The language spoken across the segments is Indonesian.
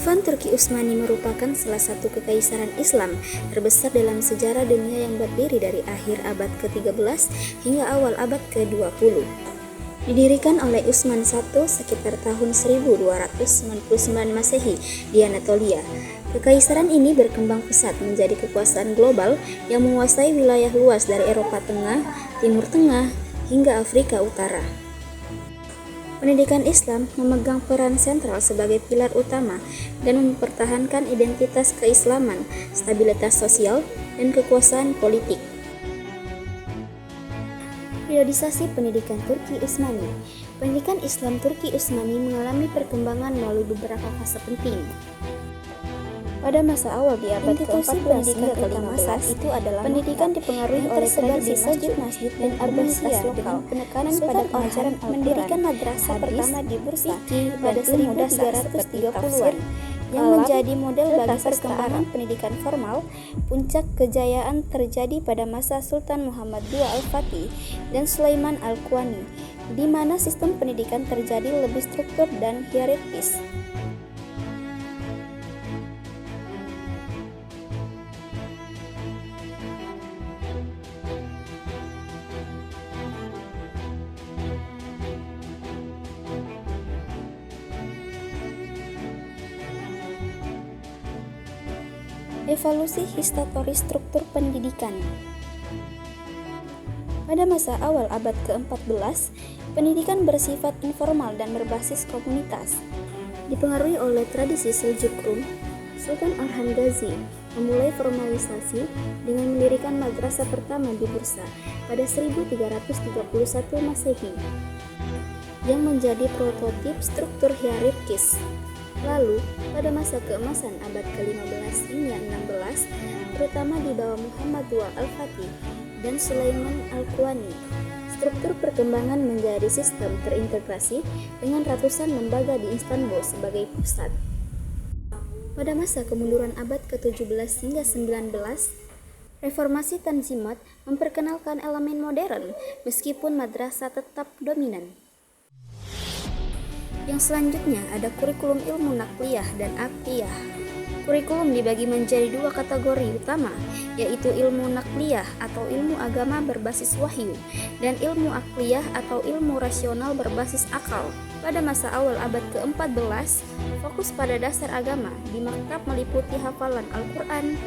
Khalifah Turki Utsmani merupakan salah satu kekaisaran Islam terbesar dalam sejarah dunia yang berdiri dari akhir abad ke-13 hingga awal abad ke-20. Didirikan oleh Utsman I sekitar tahun 1299 Masehi di Anatolia. Kekaisaran ini berkembang pesat menjadi kekuasaan global yang menguasai wilayah luas dari Eropa Tengah, Timur Tengah, hingga Afrika Utara. Pendidikan Islam memegang peran sentral sebagai pilar utama dan mempertahankan identitas keislaman, stabilitas sosial, dan kekuasaan politik. Periodisasi pendidikan Turki Utsmani. Pendidikan Islam Turki Utsmani mengalami perkembangan melalui beberapa fase penting. Pada masa awal di abad ke-14 hingga ke-15 itu adalah pendidikan dipengaruhi oleh tradisi masjid dan Abbasiyah dengan penekanan pada pengajaran mendirikan madrasah pertama di Bursa pada 1330-an yang menjadi model bagi perkembangan pendidikan formal. Puncak kejayaan terjadi pada masa Sultan Muhammad II Al-Fatih dan Sulaiman Al-Qawani, di mana sistem pendidikan terjadi lebih struktur dan hierarkis. Evolusi historis struktur pendidikan. Pada masa awal abad ke-14, pendidikan bersifat informal dan berbasis komunitas. Dipengaruhi oleh tradisi Seljuk Rum, Sultan Orhan Gazi memulai formalisasi dengan mendirikan madrasah pertama di Bursa pada 1331 Masehi, yang menjadi prototip struktur hierarkis. Lalu, pada masa keemasan abad ke-15 hingga 16, terutama di bawah Muhammad II Al-Fatih dan Sulaiman Al-Qawani, struktur perkembangan menjadi sistem terintegrasi dengan ratusan lembaga di Istanbul sebagai pusat. Pada masa kemunduran abad ke-17 hingga 19, reformasi Tanzimat memperkenalkan elemen modern meskipun madrasah tetap dominan. Yang selanjutnya ada kurikulum ilmu nakliyah dan akliyah. Kurikulum dibagi menjadi dua kategori utama, yaitu ilmu nakliyah atau ilmu agama berbasis wahyu dan ilmu akliyah atau ilmu rasional berbasis akal. Pada masa awal abad ke-14, fokus pada dasar agama di maktab meliputi hafalan Al-Quran,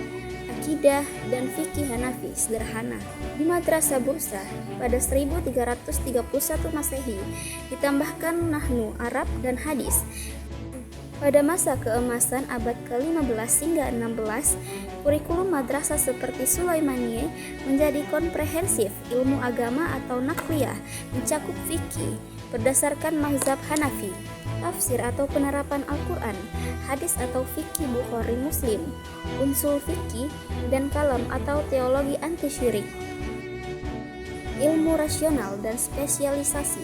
akidah, dan fikih Hanafi sederhana. Di Madrasah Bursa pada 1331 Masehi ditambahkan nahwu, Arab, dan hadis. Pada masa keemasan abad ke-15 hingga 16, kurikulum madrasah seperti Sulaimaniyah menjadi komprehensif. Ilmu agama atau nakliyah mencakup fikih berdasarkan mazhab Hanafi, tafsir atau penerapan Al-Quran, hadis atau fikih Bukhari Muslim, usul fikih, dan kalam atau teologi anti syirik. Ilmu rasional dan spesialisasi.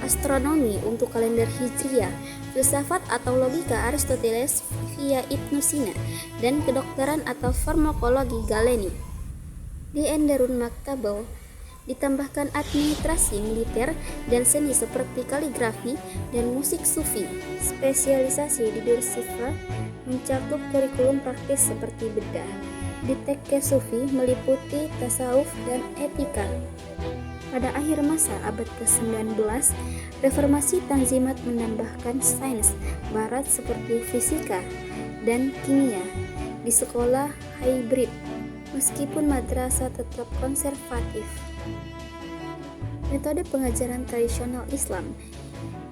Astronomi untuk kalender Hijriyah, filsafat atau logika Aristoteles via Ibnu Sina, dan kedokteran atau farmakologi Galeni. Di Enderun Maktabel ditambahkan administrasi militer dan seni seperti kaligrafi dan musik sufi. Spesialisasi di Dursifra mencakup kurikulum praktis seperti bedah. Di Tekke Sufi meliputi tasawuf dan etika. Pada akhir masa abad ke-19, reformasi Tanzimat menambahkan sains barat seperti fisika dan kimia di sekolah hybrid, meskipun madrasah tetap konservatif. Metode pengajaran tradisional Islam.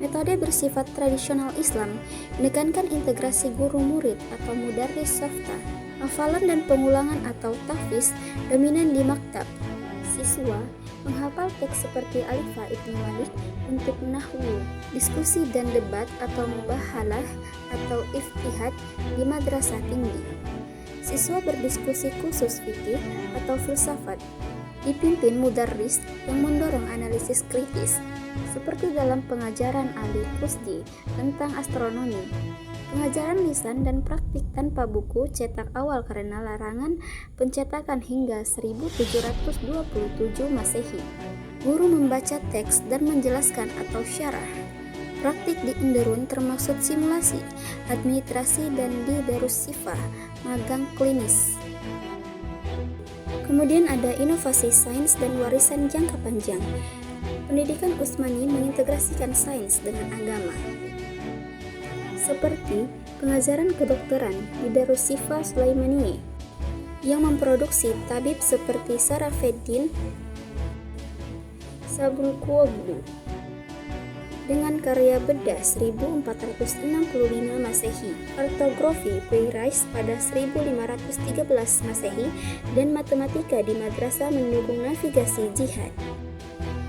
Metode bersifat tradisional Islam menekankan integrasi guru-murid atau mudarris softa. Hafalan dan pengulangan atau tahfiz dominan di maktab. Siswa menghafal teks seperti Alifah Ibnu Malik untuk nahwu. Diskusi dan debat atau mubahalah atau iftihad di madrasah tinggi. Siswa berdiskusi khusus fikih atau filsafat, dipimpin mudarris yang mendorong analisis kritis, seperti dalam pengajaran Ali Kusdi tentang astronomi. Pengajaran lisan dan praktik tanpa buku cetak awal karena larangan pencetakan hingga 1727 Masehi. Guru membaca teks dan menjelaskan atau syarah. Praktik di Enderun termaksud simulasi, administrasi, dan di Darus Sifah, magang klinis. Kemudian ada inovasi sains dan warisan jangka panjang. Pendidikan Utsmani mengintegrasikan sains dengan agama, seperti pengajaran kedokteran di Darus Sifah Sulaimaniyah yang memproduksi tabib seperti Sarafeddin Sabulquablu dengan karya bedah 1465 Masehi, kartografi Peirais pada 1513 Masehi, dan matematika di madrasah mendukung navigasi jihad.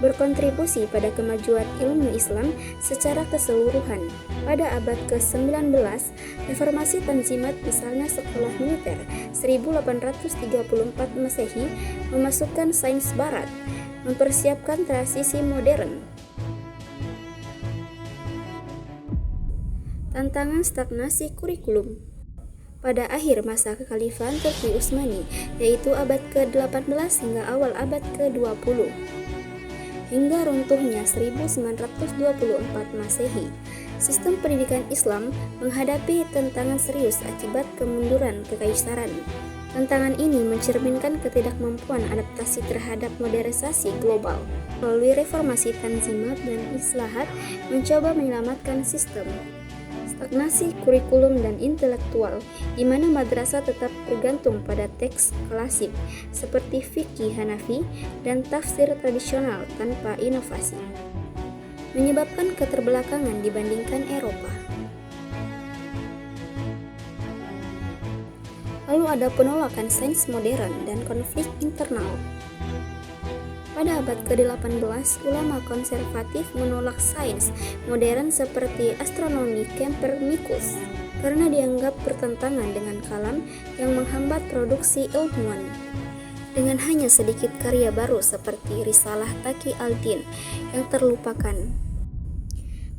Berkontribusi pada kemajuan ilmu Islam secara keseluruhan. Pada abad ke-19, reformasi Tanzimat misalnya sekolah militer 1834 Masehi memasukkan sains barat, mempersiapkan transisi modern. Tantangan stagnasi kurikulum. Pada akhir masa kekhalifahan Turki Utsmani, yaitu abad ke-18 hingga awal abad ke-20, hingga runtuhnya 1924 Masehi, sistem pendidikan Islam menghadapi tantangan serius akibat kemunduran kekaisaran. Tantangan ini mencerminkan ketidakmampuan adaptasi terhadap modernisasi global. Melalui reformasi Tanzimat dan Islahat mencoba menyelamatkan sistem. Stagnasi kurikulum dan intelektual, di mana madrasah tetap bergantung pada teks klasik seperti fikih Hanafi dan tafsir tradisional tanpa inovasi, menyebabkan keterbelakangan dibandingkan Eropa. Lalu ada penolakan sains modern dan konflik internal. Pada abad ke-18, ulama konservatif menolak sains modern seperti astronomi Copernicus karena dianggap bertentangan dengan kalam yang menghambat produksi ilmuwan. Dengan hanya sedikit karya baru seperti Risalah Taqi al-Din yang terlupakan.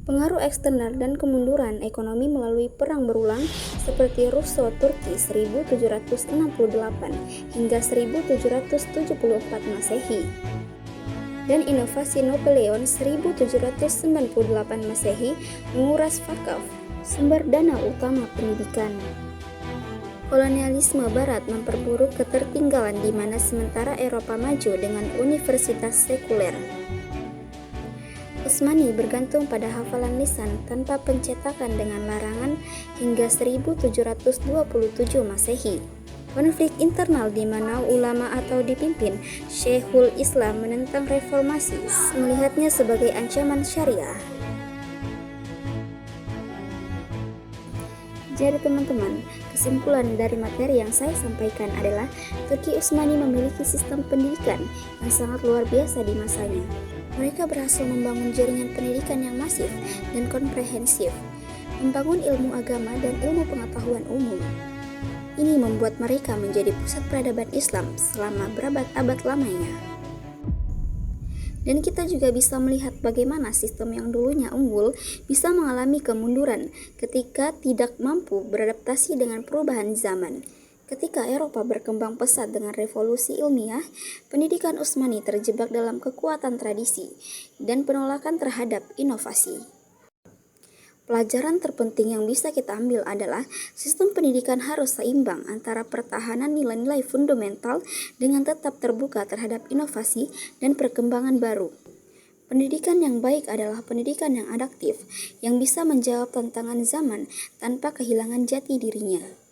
Pengaruh eksternal dan kemunduran ekonomi melalui perang berulang seperti Russo Turki 1768 hingga 1774 Masehi dan inovasi Napoleon 1798 Masehi menguras wakaf, sumber dana utama pendidikan. Kolonialisme Barat memperburuk ketertinggalan di mana sementara Eropa maju dengan universitas sekuler. Utsmani bergantung pada hafalan lisan tanpa pencetakan dengan larangan hingga 1727 Masehi. Konflik internal di mana ulama atau dipimpin Syekhul Islam menentang reformasi, melihatnya sebagai ancaman syariah. Jadi teman-teman, kesimpulan dari materi yang saya sampaikan adalah Turki Utsmani memiliki sistem pendidikan yang sangat luar biasa di masanya. Mereka berhasil membangun jaringan pendidikan yang masif dan komprehensif, membangun ilmu agama dan ilmu pengetahuan umum. Ini membuat mereka menjadi pusat peradaban Islam selama berabad-abad lamanya. Dan kita juga bisa melihat bagaimana sistem yang dulunya unggul bisa mengalami kemunduran ketika tidak mampu beradaptasi dengan perubahan zaman. Ketika Eropa berkembang pesat dengan revolusi ilmiah, pendidikan Utsmani terjebak dalam kekuatan tradisi dan penolakan terhadap inovasi. Pelajaran terpenting yang bisa kita ambil adalah sistem pendidikan harus seimbang antara pertahanan nilai-nilai fundamental dengan tetap terbuka terhadap inovasi dan perkembangan baru. Pendidikan yang baik adalah pendidikan yang adaptif, yang bisa menjawab tantangan zaman tanpa kehilangan jati dirinya.